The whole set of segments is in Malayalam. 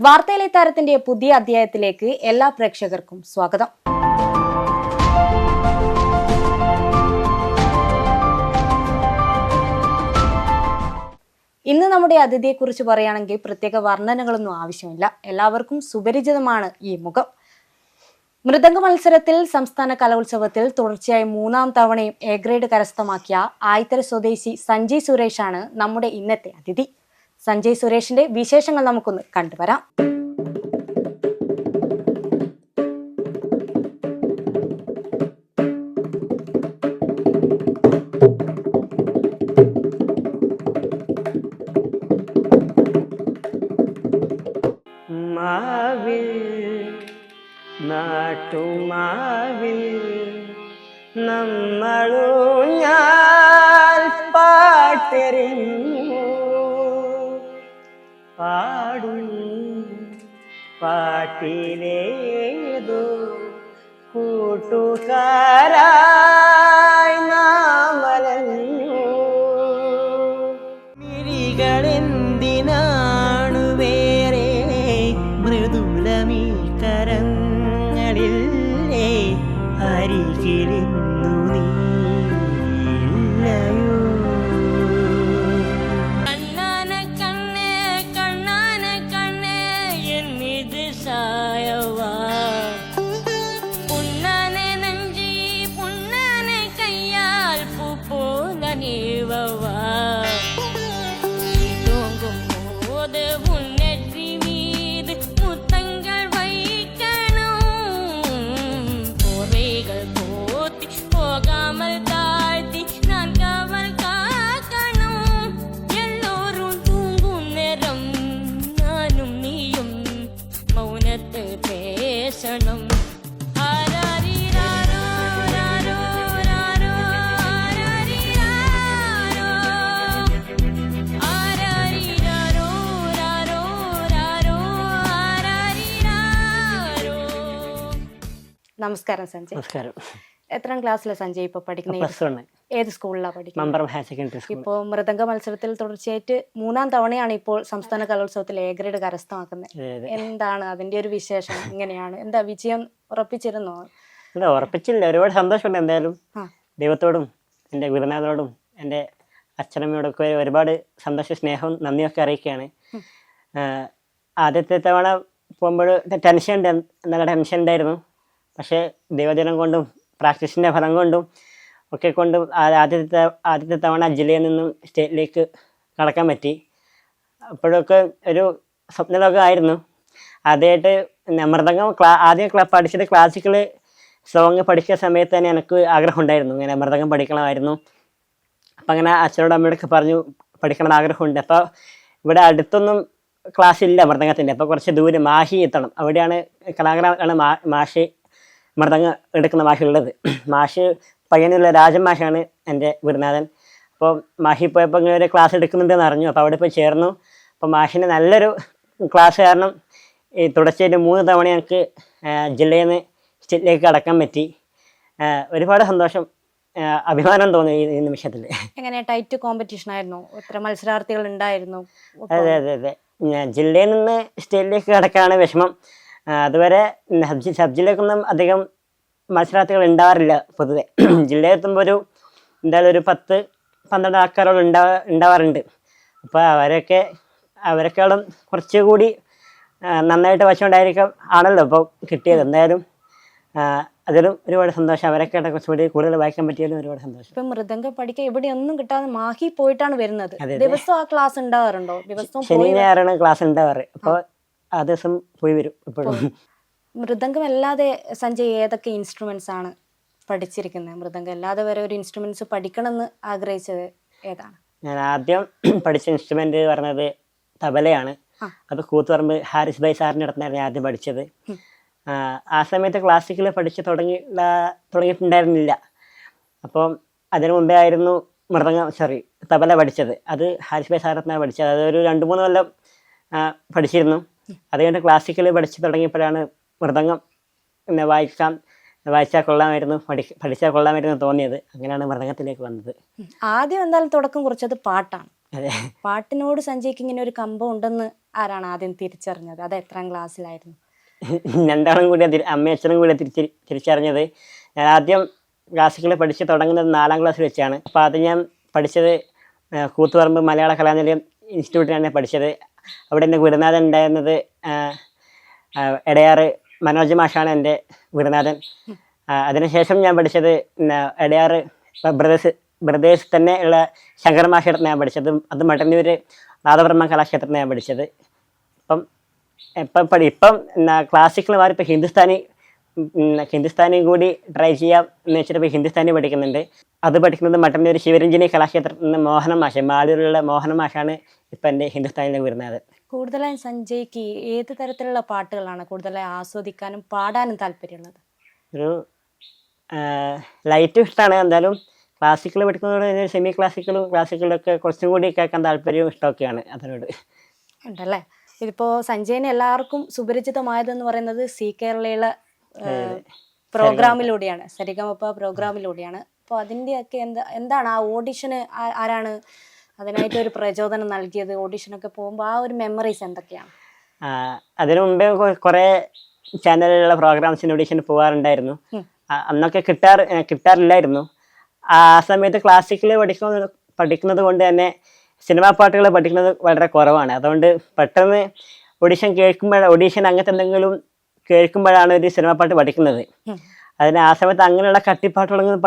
വാർത്തയിലെ താരത്തിന്റെ പുതിയ അധ്യായത്തിലേക്ക് എല്ലാ പ്രേക്ഷകർക്കും സ്വാഗതം. ഇന്ന് നമ്മുടെ അതിഥിയെക്കുറിച്ച് പറയുകയാണെങ്കിൽ പ്രത്യേക വർണ്ണനകളൊന്നും ആവശ്യമില്ല. എല്ലാവർക്കും സുപരിചിതമാണ് ഈ മുഖം. മൃദംഗ മത്സരത്തിൽ സംസ്ഥാന കലോത്സവത്തിൽ തുടർച്ചയായി 3-ാം തവണയും എ ഗ്രേഡ് കരസ്ഥമാക്കിയ ആയിത്തര സ്വദേശി സഞ്ജയ് സുരേഷാണ് നമ്മുടെ ഇന്നത്തെ അതിഥി. സഞ്ജയ് സുരേഷിന്റെ വിശേഷങ്ങൾ നമുക്കൊന്ന് കണ്ടുവരാം. നാട്ടുമാവിൽ നമ്മളൂഞ്ഞാൽ പാട്ടെറിഞ്ഞു പാടും പാട്ടിലേതോ കൂട്ടുകാരായി നാമലഞ്ഞു. മിഴികളെന്തിനാണു വേറെ മൃദുലമീ കരങ്ങളില്ലേ അരികിലിന്നു നീല്ലയോ. കണ്ണാന കണ്ണേ കണ്ണാന കണ്ണേ എന്നിത് സായവാ പുണ്ണാനെ നെഞ്ചി പുണ്ണാനെ കയ്യാൽ പൂപ്പോല നീവവാ തൂങ്കും പോത് ഉന്നെറ്റി மீது முத்தங்கள் வைக்கணும் போர்வைகள் போத்தி போகாமல் தாழ்த்தி நான் காவல் காக்கணும் எல்லோரும் தூங்கும் நேரம் நானும் நீயும் மௌனத்தை பேசணும். ஆராரிராரோ, ராரோ, ராரோ, ஆராரிராரோ. ஆராரிராரோ, ராரோ, ராரோ, ஆராரிராரோ. നമസ്കാരം സഞ്ജയ്. നമസ്കാരം. എത്രാം ക്ലാസ്സിലെ സഞ്ജയ് ഇപ്പൊ പഠിക്കുന്നത്? Plus one. ഏത് സ്കൂളിലാണ് പഠിക്കുന്നത്? Mambaram higher secondary school. ഇപ്പോ മൃദംഗ മത്സരത്തിൽ തുടർച്ചയായിട്ട് 3-ാം തവണയാണ് ഇപ്പോൾ സംസ്ഥാന കലോത്സവത്തിൽ എ ഗ്രേഡ് കരസ്ഥമാക്കുന്നത്. എന്താണ് അതിന്റെ ഒരു വിശേഷം? എങ്ങനെയാണ്? എന്താ വിജയം ഉറപ്പിച്ചിരുന്നോ? അല്ല, ഉറപ്പിച്ചില്ല. ഒരുപാട് സന്തോഷമുണ്ട്. എന്തായാലും ആ. ദൈവത്തോടും എൻ്റെ ഗുരുനാഥനോടും എൻ്റെ അച്ഛനമ്മയോടൊക്കെ ഒരുപാട് സന്തോഷ സ്നേഹവും നന്ദിയൊക്കെ അറിയിക്കുകയാണ്. ആദ്യത്തെ തവണ പോകുമ്പോൾ നല്ല ടെൻഷൻ ഉണ്ടായിരുന്നു. പക്ഷേ ദൈവജനം കൊണ്ടും പ്രാക്ടീസിൻ്റെ ഫലം കൊണ്ടും ഒക്കെ കൊണ്ടും ആദ്യത്തെ തവണ ജില്ലയിൽ നിന്നും സ്റ്റേറ്റിലേക്ക് കടക്കാൻ പറ്റി. അപ്പോഴൊക്കെ ഒരു സ്വപ്നമൊക്കെ ആയിരുന്നു. ആദ്യമായിട്ട് മൃദംഗം ആദ്യം പഠിച്ചത് ക്ലാസിക്കൽ സോങ് പഠിക്കുന്ന സമയത്ത് തന്നെ എനിക്ക് ആഗ്രഹം ഉണ്ടായിരുന്നു, ഇങ്ങനെ മൃദംഗം പഠിക്കണമായിരുന്നു. അപ്പം അങ്ങനെ അച്ഛനോട് അമ്മയോടൊക്കെ പറഞ്ഞു പഠിക്കണം ആഗ്രഹമുണ്ട്. അപ്പോൾ ഇവിടെ അടുത്തൊന്നും ക്ലാസ് ഇല്ല മൃദംഗത്തിൻ്റെ. അപ്പോൾ കുറച്ച് ദൂരം മാഹി എത്തണം. അവിടെയാണ് കലാഗ്രാമാണ് മാഷ് മൃദംഗം എടുക്കുന്ന മാഷുള്ളത്. മാഷ് പയ്യനുള്ള രാജൻ മാഷാണ് എൻ്റെ ഗുരുനാഥൻ. അപ്പോൾ മാഹി പോയപ്പോൾ ഇങ്ങനെ ഒരു ക്ലാസ് എടുക്കുന്നുണ്ടെന്ന് അറിഞ്ഞു. അപ്പോൾ അവിടെ പോയി ചേർന്നു. അപ്പോൾ മാഷിന് നല്ലൊരു ക്ലാസ് കാരണം ഈ തുടർച്ചയായിട്ട് 3 തവണ ഞങ്ങൾക്ക് ജില്ലയിൽ നിന്ന് സ്റ്റേറ്റിലേക്ക് കടക്കാൻ പറ്റി. ഒരുപാട് സന്തോഷം, അഭിമാനം തോന്നി ഈ നിമിഷത്തിൽ. എങ്ങനെ ടൈറ്റ് കോമ്പറ്റീഷൻ ആയിരുന്നു? എത്ര മത്സരാർത്ഥികൾ ഉണ്ടായിരുന്നു? അതെ അതെ അതെ ജില്ലയിൽ നിന്ന് സ്റ്റേറ്റിലേക്ക് കടക്കാനാണ് വിഷമം. അതുവരെ സബ് ജില്ലയിലേക്കൊന്നും അധികം മത്സരാർത്ഥികൾ ഉണ്ടാവാറില്ല പൊതുവെ. ജില്ലയിൽ എത്തുമ്പോൾ എന്തായാലും ഒരു 10-12 ആൾക്കാരോളം ഉണ്ടാവാറുണ്ട്. അപ്പോൾ അവരെക്കാളും കുറച്ചുകൂടി നന്നായിട്ട് വച്ചുകൊണ്ടായിരിക്കും ആണല്ലോ ഇപ്പോൾ കിട്ടിയത്. എന്തായാലും അതിലും ഒരുപാട് സന്തോഷം. അവരൊക്കെ കുറച്ചുകൂടി കൂടുതൽ വായിക്കാൻ പറ്റിയാലും ഒരുപാട് സന്തോഷം. ഇപ്പൊ മൃദംഗം പഠിക്കാൻ ഇവിടെ ഒന്നും കിട്ടാതെ മാഹി പോയിട്ടാണ് വരുന്നത്. ദിവസം ആ ക്ലാസ് ഉണ്ടാവാറുണ്ടോ? ദിവസവും ശനി ഞായറാണ് ക്ലാസ് ഉണ്ടാവാറ്. അപ്പോൾ ആ ദിവസം പോയി വരും എപ്പോഴും. മൃദംഗം അല്ലാതെ സഞ്ജയ് ഏതൊക്കെ ഇൻസ്ട്രുമെന്റ്സ് ആണ് പഠിച്ചിരിക്കുന്നത്? മൃദംഗം അല്ലാതെ വരെ ഒരു ഇൻസ്ട്രുമെന്റ്സ് പഠിക്കണം എന്ന് ആഗ്രഹിച്ചത് ഏതാണ്? ഞാൻ ആദ്യം പഠിച്ച ഇൻസ്ട്രുമെന്റ് പറഞ്ഞത് തബലയാണ്. അത് കൂത്തുപറമ്പ് ഹാരിസ് ഭായ് സാറിൻ്റെ അടുത്തായിരുന്നു ആദ്യം പഠിച്ചത്. ആ സമയത്ത് ക്ലാസിക്കൽ പഠിച്ച് തുടങ്ങിയിട്ടുണ്ടായിരുന്നില്ല. അപ്പോൾ അതിനു മുമ്പേ ആയിരുന്നു തബല പഠിച്ചത്. അത് ഹാരിസ് ഭായ് സാറിൻ്റെ അടുത്താണ് പഠിച്ചത്. അതൊരു 2-3 കൊല്ലം പഠിച്ചിരുന്നു. അത് കഴിഞ്ഞിട്ട് ക്ലാസിക്കൽ പഠിച്ച് തുടങ്ങിയപ്പോഴാണ് മൃദംഗം വായിച്ചാൽ കൊള്ളാമായിരുന്നു, പഠിച്ചാൽ കൊള്ളാമായിരുന്നു തോന്നിയത്. അങ്ങനെയാണ് മൃദംഗത്തിലേക്ക് വന്നത്. ആദ്യം എന്തായാലും തുടക്കം കുറിച്ചത് പാട്ടാണ്. അതെ. പാട്ടിനോട് സഞ്ജയ്ക്ക് ഇങ്ങനെ ഒരു കമ്പം ഉണ്ടെന്ന് ആരാണ് ആദ്യം തിരിച്ചറിഞ്ഞത്? അത് എത്രാം ക്ലാസ്സിലായിരുന്നു? രണ്ടാളും കൂടി അമ്മയും അച്ഛനും കൂടി തിരിച്ചറിഞ്ഞത്. ഞാൻ ആദ്യം ക്ലാസിക്കൽ പഠിച്ച് തുടങ്ങുന്നത് 4ാം ക്ലാസ്സിൽ വെച്ചാണ്. അപ്പോൾ അത് ഞാൻ പഠിച്ചത് കൂത്തുപറമ്പ് മലയാള കലാനിലയം ഇൻസ്റ്റിറ്റ്യൂട്ടിലാണ് പഠിച്ചത്. അവിടെ എൻ്റെ ഗുരുനാഥൻ ഉണ്ടായിരുന്നത് എടയാറ് മനോജ് മാഷാണ് എൻ്റെ ഗുരുനാഥൻ. അതിനുശേഷം ഞാൻ പഠിച്ചത് എടയാറ് ബ്രദേഴ്സ് തന്നെ ഉള്ള ശങ്കർ മാഷയുടെ ഞാൻ പഠിച്ചത്. അത് മട്ടന്നൂർ നാദബ്രഹ്മ കലാക്ഷേത്രത്തിൽ ഞാൻ പഠിച്ചത്. ഇപ്പം ക്ലാസിക്കൽ മാറി ഇപ്പോൾ ഹിന്ദുസ്ഥാനി കൂടി ട്രൈ ചെയ്യാം എന്ന് വെച്ചിട്ട് ഇപ്പോൾ ഹിന്ദുസ്ഥാനി പഠിക്കുന്നുണ്ട്. അത് പഠിക്കുന്നത് മട്ടന്നൂർ ശിവരഞ്ജിനി കലാക്ഷേത്രത്തിൽ നിന്ന് മോഹന മാഷ്, മാലൂരിലുള്ള മോഹന മാഷാണ് ഇപ്പം എൻ്റെ ഹിന്ദുസ്ഥാനിയിൽ വരുന്നത്. കൂടുതലായും സഞ്ജയ്ക്ക് ഏത് തരത്തിലുള്ള പാട്ടുകളാണ് കൂടുതലായി ആസ്വദിക്കാനും പാടാനും താല്പര്യമുള്ളത്? ഒരു ലൈറ്റും ഇഷ്ടമാണ്. എന്തായാലും ക്ലാസിക്കൽ പഠിക്കുന്നതോട് സെമി ക്ലാസിക്കലും ഒക്കെ കുറച്ചും കൂടി കേൾക്കാൻ താല്പര്യവും ഇഷ്ടമൊക്കെയാണ് അതിനോട്. ഉണ്ടല്ലേ. ഇതിപ്പോൾ സഞ്ജയിന് എല്ലാവർക്കും സുപരിചിതമായതെന്ന് പറയുന്നത് സി കേരളയിലെ പ്രോഗ്രാമിലൂടെയാണ്, സരിഗമപ പ്രോഗ്രാമിലൂടെയാണ്. അപ്പോൾ അതിൻ്റെയൊക്കെ എന്താണ് ആ ഓഡിഷന് ആരാണ് അതിനായിട്ട് ഒരു പ്രചോദനം നൽകിയത്? ഓഡിഷനൊക്കെ പോകുമ്പോൾ ആ ഒരു മെമ്മറീസ് എന്തൊക്കെയാണ്? അതിനു മുമ്പേ കുറേ ചാനലിലുള്ള പ്രോഗ്രാംസിന് ഓഡിഷന് പോകാറുണ്ടായിരുന്നു. അന്നൊക്കെ കിട്ടാറില്ലായിരുന്നു. ആ സമയത്ത് ക്ലാസിക്കൽ പഠിക്കുന്നത് കൊണ്ട് തന്നെ സിനിമാ പാട്ടുകൾ പഠിക്കുന്നത് വളരെ കുറവാണ്. അതുകൊണ്ട് പെട്ടെന്ന് ഓഡിഷൻ അങ്ങനത്തെ എന്തെങ്കിലും കേൾക്കുമ്പോഴാണ് ഒരു സിനിമാ പാട്ട് പഠിക്കുന്നത്. അതിന് ആ സമയത്ത് അങ്ങനെയുള്ള കട്ടിപ്പാട്ടുകളൊന്നും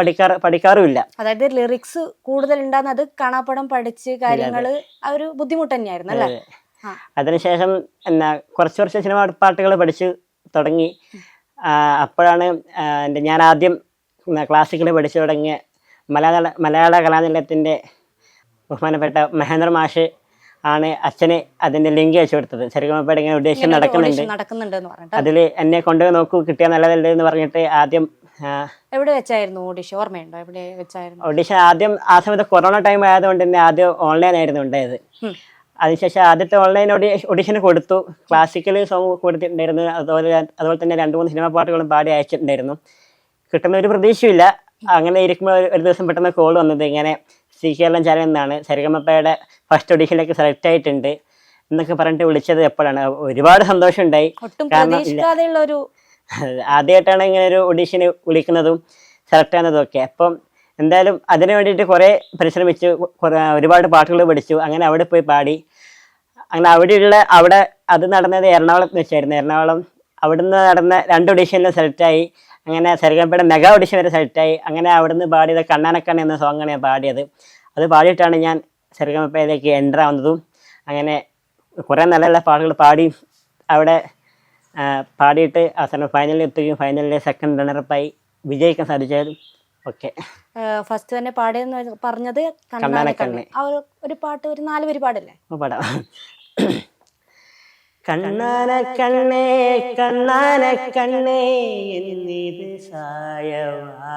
പഠിക്കാറുമില്ല. അതായത് ലിറിക്സ് കൂടുതൽ ഉണ്ടാകുന്നത് അത് കാണാപ്പടം പഠിച്ച് കാര്യങ്ങൾ ആ ഒരു ബുദ്ധിമുട്ട് തന്നെയായിരുന്നു അല്ലേ? അതിനുശേഷം കുറച്ച് സിനിമാ പാട്ടുകൾ പഠിച്ചു തുടങ്ങി. അപ്പോഴാണ് ഞാൻ ആദ്യം ക്ലാസിക്കൽ പഠിച്ചു തുടങ്ങിയ മലയാള കലാനിലയത്തിൻ്റെ ബഹുമാനപ്പെട്ട മഹേന്ദ്ര മാഷ് ആണ് അച്ഛന് അതിൻ്റെ ലിങ്ക് അയച്ചു കൊടുത്തത്. സരിഗമപയുടെ ഇങ്ങനെ ഓഡിഷൻ നടക്കുന്നുണ്ട്, അതിൽ എന്നെ കൊണ്ടുപോയി നോക്കൂ, കിട്ടിയാൽ നല്ലതല്ലേ എന്ന് പറഞ്ഞിട്ട് ആദ്യം. എവിടെ വെച്ചായിരുന്നു ഓഡിഷൻ? ഓർമ്മയുണ്ടോ എവിടെ വെച്ചായിരുന്നു ഓഡിഷൻ? ആദ്യം ആ സമയത്ത് കൊറോണ ടൈം ആയതുകൊണ്ട് തന്നെ ആദ്യം ഓൺലൈൻ ആയിരുന്നു ഉണ്ടായത്. അതിനുശേഷം ആദ്യത്തെ ഓൺലൈൻ ഓഡിഷന് കൊടുത്തു. ക്ലാസിക്കൽ സോങ് കൊടുത്തിട്ടുണ്ടായിരുന്നു. അതുപോലെ തന്നെ 2-3 സിനിമാ പാട്ടുകളും പാടി അയച്ചിട്ടുണ്ടായിരുന്നു. കിട്ടുന്ന ഒരു പ്രതീക്ഷയില്ല. അങ്ങനെ ഇരിക്കുമ്പോൾ ഒരു ദിവസം പെട്ടെന്ന് കോൾ വന്നത് ഇങ്ങനെ സി കേരളം ചാനൽ നിന്നാണ്, സരിഗമപയുടെ ഫസ്റ്റ് ഓഡിഷനിലേക്ക് സെലക്ട് ആയിട്ടുണ്ട് എന്നൊക്കെ പറഞ്ഞിട്ട് വിളിച്ചത്. എപ്പോഴാണ് ഒരുപാട് സന്തോഷമുണ്ടായി. കാരണം ആദ്യമായിട്ടാണ് ഇങ്ങനെ ഒരു ഓഡിഷന് വിളിക്കുന്നതും സെലക്ട് ആകുന്നതും ഒക്കെ. അപ്പം എന്തായാലും അതിന് വേണ്ടിയിട്ട് കുറേ പരിശ്രമിച്ചു, ഒരുപാട് പാട്ടുകൾ പഠിച്ചു. അങ്ങനെ അവിടെ പോയി പാടി. അങ്ങനെ അവിടെ അത് നടന്നത് എറണാകുളത്ത് വെച്ചായിരുന്നു. എറണാകുളം അവിടുന്ന് നടന്ന 2 ഓഡിഷനിലും സെലക്റ്റായി. അങ്ങനെ സരിഗമപയുടെ മെഗാ ഓഡിഷൻ വരെ സെലക്റ്റായി. അങ്ങനെ അവിടുന്ന് പാടിയത് കണ്ണാനക്കണ്ണ എന്ന സോങ്ങാണ് ഞാൻ പാടിയത്. അത് പാടിയിട്ടാണ് ഞാൻ സരിഗമപയിലേക്ക് എൻ്റർ ആവുന്നതും. അങ്ങനെ കുറേ നല്ല നല്ല പാട്ടുകൾ പാടി അവിടെ പാടിയിട്ട് അവസാനം ഫൈനലിൽ എത്തുകയും ഫൈനലിലെ സെക്കൻഡ് റണ്ണറപ്പായി വിജയിക്കാൻ സാധിച്ചതും ഒക്കെ. ഫസ്റ്റ് തന്നെ പാടിയെന്ന് പറഞ്ഞത് കണ്ണാനക്കണ്ണ. ആ ഒരു പാട്ട് ഒരു 4 വരി പാടില്ലേ? പാടാം. കണ്ണാനക്കണ്ണേ കണ്ണാനക്കണ്ണേ എന്നിത് സായവാ,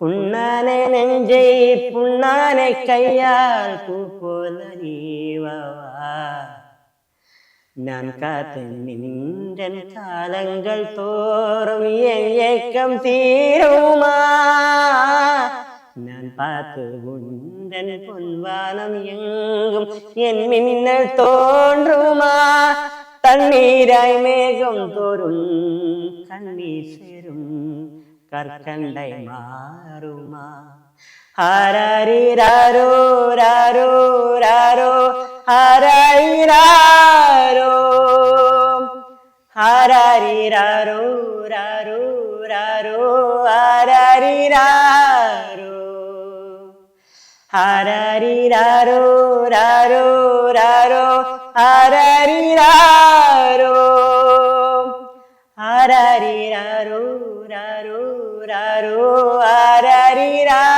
പുണ്ണാനെ നെഞ്ചൈ പുണ്ണാനെ കയ്യാൽ പൂപ്പോല നീവാ, ഞാൻ കാത്ത് നിന്റെ കാലങ്ങൾ തോറും ഏക്കം തീരുമാ, ഞാൻ പാത്ത് ഉണ്ടൻ പൊൻവാനം എങ്കും എൻ മിന്നൽ തോன்றுமா, തണ്ണീരായി മേഘം തോറും കണ്ണീർ ചേരും കർക്കണ്ടായി മാറുമാ, ആരാരിരാരോ രാരോ രാരോ ആരാരിരാരോ ആരാരിരാരോ രാരോ രാരോ ആരാരിരാരോ ആരാരിരാരോ രാരോ രാരോ ആരാരിരാരോ ആരാരിരാരോ രാരോ രാരോ ആരാരിരാരോ.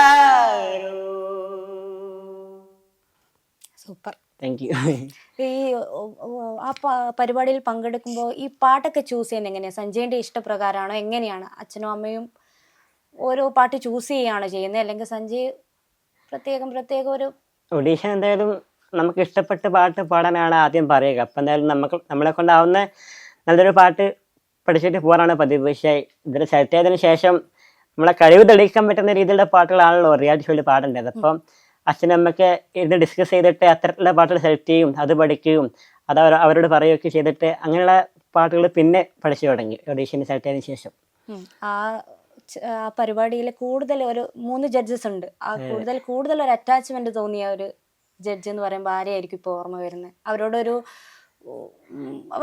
Super, thank you. ഈ ആ പരിപാടിയിൽ പങ്കെടുക്കുമ്പോൾ ഈ പാട്ടൊക്കെ ചൂസ് ചെയ്യുന്നത് എങ്ങനെയാണ്? സഞ്ജയിൻ്റെ ഇഷ്ടപ്രകാരമാണോ? എങ്ങനെയാണ്? അച്ഛനും അമ്മയും ഓരോ പാട്ട് ചൂസ് ചെയ്യുകയാണോ ചെയ്യുന്നത്, അല്ലെങ്കിൽ സഞ്ജയ് പ്രത്യേകം ഒരു ഓഡീഷൻ? എന്തായാലും നമുക്ക് ഇഷ്ടപ്പെട്ട പാട്ട് പാടാനാണ് ആദ്യം പറയുക. അപ്പം എന്തായാലും നമ്മളെ കൊണ്ടാവുന്ന നല്ലൊരു പാട്ട് പഠിച്ചിട്ട് പോകാനാണ് പതിവ്. പക്ഷേ ഇതിൽ സെലക്ട് ചെയ്തതിന് ശേഷം നമ്മളെ കഴിവ് തെളിയിക്കാൻ പറ്റുന്ന രീതിയിലുള്ള പാട്ടുകളാണല്ലോ റിയാലിറ്റി ഷോയിൽ പാടേണ്ടത്. അപ്പം അച്ഛനും അമ്മയൊക്കെ ഇരുന്ന് ഡിസ്കസ് ചെയ്തിട്ട് അത്തരത്തിലുള്ള പാട്ടുകൾ സെലക്ട് ചെയ്യും, അത് പഠിക്കുകയും അത് അവരോട് പറയുകയൊക്കെ ചെയ്തിട്ട് അങ്ങനെയുള്ള പാട്ടുകൾ പിന്നെ പഠിച്ചു തുടങ്ങി ഓഡീഷന് സെലക്ട് ചെയ്തതിന് ശേഷം. ആ ആ പരിപാടിയിൽ കൂടുതൽ ഒരു 3 ജഡ്ജസ് ഉണ്ട്. ആ കൂടുതൽ ഒരു അറ്റാച്ച്മെന്റ് തോന്നിയ ഒരു ജഡ്ജ് എന്ന് പറയുമ്പോൾ ആരെയായിരിക്കും ഇപ്പോൾ ഓർമ്മ വരുന്നത്? അവരോടൊരു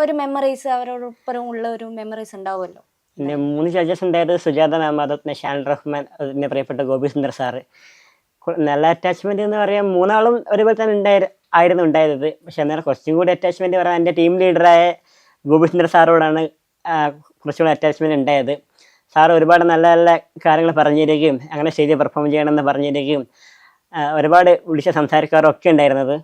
ഒരു മെമ്മറീസ്, അവരോടൊപ്പം ഉള്ള ഒരു മെമ്മറീസ് ഉണ്ടാവുമല്ലോ. പിന്നെ 3 ജഡ്ജസ് ഉണ്ടായത് സുജാത മാം, അതുപോലെ ഷാൻ റഹ്മാൻ, അതിൻ്റെ പ്രിയപ്പെട്ട ഗോപി സുന്ദർ സാറ്. നല്ല അറ്റാച്ച്മെന്റ് എന്ന് പറയാൻ 3 ആളും ഒരുപോലെ തന്നെ ആയിരുന്നു ഉണ്ടായത്. പക്ഷെ എന്നാൽ കുറച്ചും കൂടി അറ്റാച്ച്മെന്റ് പറയാൻ എൻ്റെ ടീം ലീഡറായ ഗോപി സുന്ദർ സാറോടാണ് കുറച്ചുകൂടി അറ്റാച്ച്മെന്റ് ഉണ്ടായത്. സാറ് ഒരുപാട് നല്ല നല്ല കാര്യങ്ങൾ പറഞ്ഞു തരികയും അങ്ങനെ സ്റ്റേജിൽ പെർഫോം ചെയ്യണമെന്ന് പറഞ്ഞു തരികയും ഒരുപാട് വിളിച്ച് സംസാരിക്കാറൊക്കെ ഉണ്ടായിരുന്നത്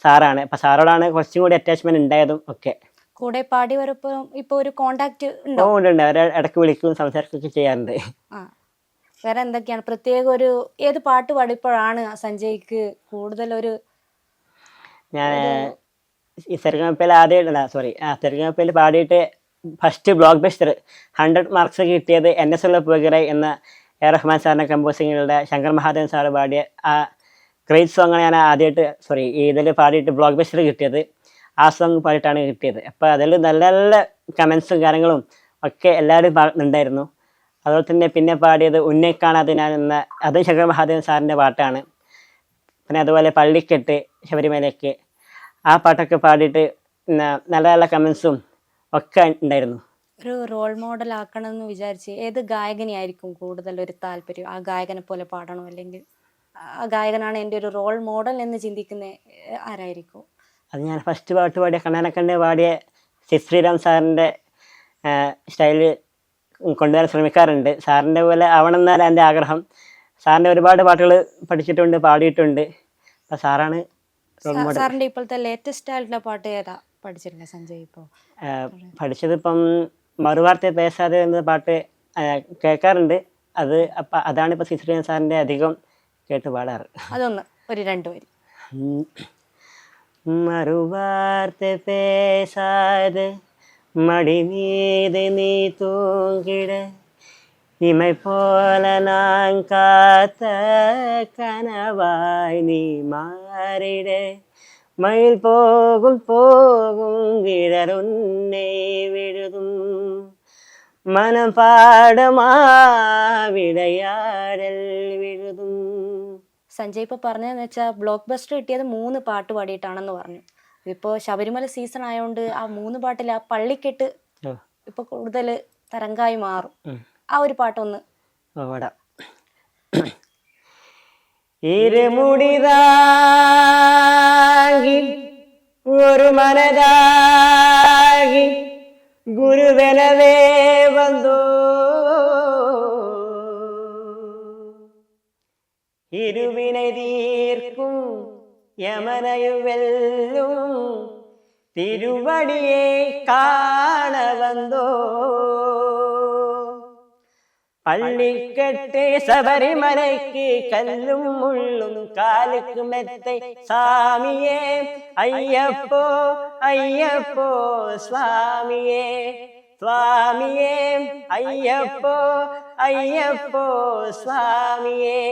സാറാണ്. അപ്പം സാറോടാണ് കുറച്ചും കൂടി അറ്റാച്ച്മെന്റ് ഉണ്ടായതും ഒക്കെ. കൂടെ പാടിയവരൊപ്പം ഇപ്പോൾ ഒരു കോണ്ടാക്ട് ഉണ്ടോ? ഉണ്ട്, അവരെ ഇടയ്ക്ക് വിളിക്കുകയും സംസാരിക്കുകയൊക്കെ ചെയ്യാറുണ്ട്. വേറെ എന്തൊക്കെയാണ് പ്രത്യേക ഒരു ഏത് പാട്ട് പാടിയപ്പോഴാണ് സഞ്ജയ്ക്ക് കൂടുതലൊരു? ഞാൻ ഈ സെരഗമപ്പയിൽ സെരഗമപ്പയിൽ പാടിയിട്ട് ഫസ്റ്റ് ബ്ലോക്ക് ബസ്റ്റർ 100 മാർക്സ് കിട്ടിയത് NS ഉള്ള പുകരെ എന്ന A റഹ്മാൻ സാറിൻ്റെ കമ്പോസിങ്ങുകളുടെ ശങ്കർ മഹാദേവൻ സാറ് പാടിയ ആ ഗ്രേറ്റ് സോങ്ങാണ് ഞാൻ ആദ്യമായിട്ട് ഇതിൽ പാടിയിട്ട് ബ്ലോക്ക് ബസ്റ്റർ കിട്ടിയത്. ആ സോങ് പാടിയിട്ടാണ് കിട്ടിയത്. അപ്പോൾ അതിൽ നല്ല നല്ല കമൻസും കാര്യങ്ങളും ഒക്കെ എല്ലാവരും പാടുന്നുണ്ടായിരുന്നു. അതുപോലെ തന്നെ പിന്നെ പാടിയത് ഉന്നെ കാണാതെ ഞാൻ എന്ന അതും ശങ്കർ മഹാദേവൻ സാറിൻ്റെ പാട്ടാണ്. പിന്നെ അതുപോലെ പള്ളിക്കെട്ട് ശബരിമലയ്ക്ക് ആ പാട്ടൊക്കെ പാടിയിട്ട് നല്ല നല്ല കമൻസും ഒക്കെ ഉണ്ടായിരുന്നു. ഒരു റോൾ മോഡൽ ആക്കണം എന്ന് വിചാരിച്ച് ഏത് ഗായകനെയായിരിക്കും കൂടുതൽ ഒരു താല്പര്യം? ആ ഗായകനെ പോലെ പാടണോ, അല്ലെങ്കിൽ ആ ഗായകനാണ് എൻ്റെ ഒരു റോൾ മോഡൽ എന്ന് ചിന്തിക്കുന്ന ആരായിരിക്കും? അത് ഞാൻ ഫസ്റ്റ് പാട്ട് പാടിയ കണ്ണാനക്കണ്ണ് പാടിയ ശ്രീറാം സാറിൻ്റെ സ്റ്റൈല് കൊണ്ടുവരാൻ ശ്രമിക്കാറുണ്ട്. സാറിൻ്റെ പോലെ ആവണം എന്നാണ് എൻ്റെ ആഗ്രഹം. സാറിൻ്റെ ഒരുപാട് പാട്ടുകൾ പഠിച്ചിട്ടുണ്ട്, പാടിയിട്ടുണ്ട്. അപ്പം സാറാണ് റോൾ മോഡൽ. സാറിൻ്റെ ഇപ്പോഴത്തെ ലേറ്റസ്റ്റ് ആയിട്ടുള്ള പാട്ട് ഏതാ പഠിച്ചിട്ടില്ല സഞ്ജയ്? ഇപ്പോൾ പഠിച്ചതിപ്പം മറുവാർത്ത പേസാതെ എന്ന പാട്ട് കേൾക്കാറുണ്ട്. അതാണ് ഇപ്പോൾ ശ്രീറാം സാറിൻ്റെ അധികം കേട്ട് പാടാറ്. അതൊന്ന് ഒരു 2 വരി. மறுவார்த்தை பேசாது மடி மீது நீ தூங்கிட இமை போல நான் காத்த கனவாய் நீ மாறிட மயில் போகும் விரல் உன்னை விழுதும் மனம் பாடமா விளையாடல் விழுதும். സഞ്ജയ് ഇപ്പോൾ പറഞ്ഞതെന്ന് വെച്ചാൽ ബ്ലോക്ക് ബസ്റ്റർ കിട്ടിയത് 3 പാട്ട് പാടിയിട്ടാണെന്ന് പറഞ്ഞു. ഇപ്പോൾ ശബരിമല സീസൺ ആയതുകൊണ്ട് ആ 3 പാട്ടിൽ ആ പള്ളിക്കെട്ട് ഇപ്പോൾ കൂടുതൽ തരംഗായി മാറും. ആ ഒരു പാട്ടൊന്ന് ഇരുമുടിതാകി ഒരു മനതാകി ഗുരുവനവേ വന്നു ഇരുവിനെ തീർക്കും യമനയുവെല്ലും തിരുവടിയെ കാണ വന്നോ പള്ളിക്കെട്ട് ശബരിമലയ്ക്ക് കല്ലും മുള്ളും കാലുക്ക് മെത്തെ സ്വാമിയേ അയ്യപ്പോ അയ്യപ്പോ സ്വാമിയേ സ്വാമിയേ അയ്യപ്പോ അയ്യപ്പോ സ്വാമിയേ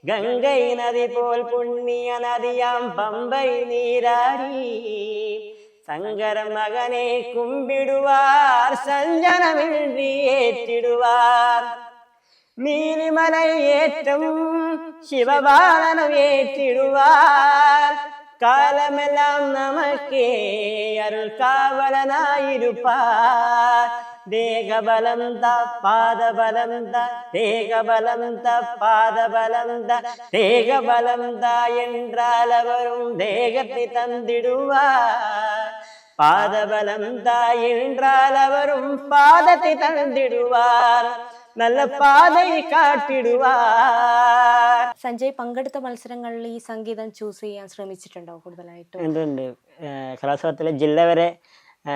ഗംഗൈ നദി പോൽ പുണ്യ നദിയാം പമ്പൈ നീരാടി ശങ്കര മകനെ കുമ്പിടുവാർ സഞ്ജനമിன்றி ഏറ്റിടുവാർ നീലിമലയേറ്റം ശിവബാലനും ഏറ്റിടുവാർ കാലമെല്ലാം നമുക്കേ അരുൾ കാവലനായിരുപ്പാർ ദേഹബലം ത പാദബലം ത ദേഹബലം ത പാദബലം ത ദേഹബലം ത என்றால் அவரும் தேகத்தை தந்திடுவார் പാദബലം ത என்றால் അവരും പാദത്തെ തന്നിടുവാർ നല്ല പാതയെ കാട്ടിടുവാർ. സഞ്ജയ് പങ്കെടുത്ത മത്സരങ്ങളിൽ ഈ സംഗീതം ചൂസ് ചെയ്യാൻ ശ്രമിച്ചിട്ടുണ്ടോ കൂടുതലായിട്ട്? ഉണ്ട്. കലോത്സവത്തിലെ ജില്ല വരെ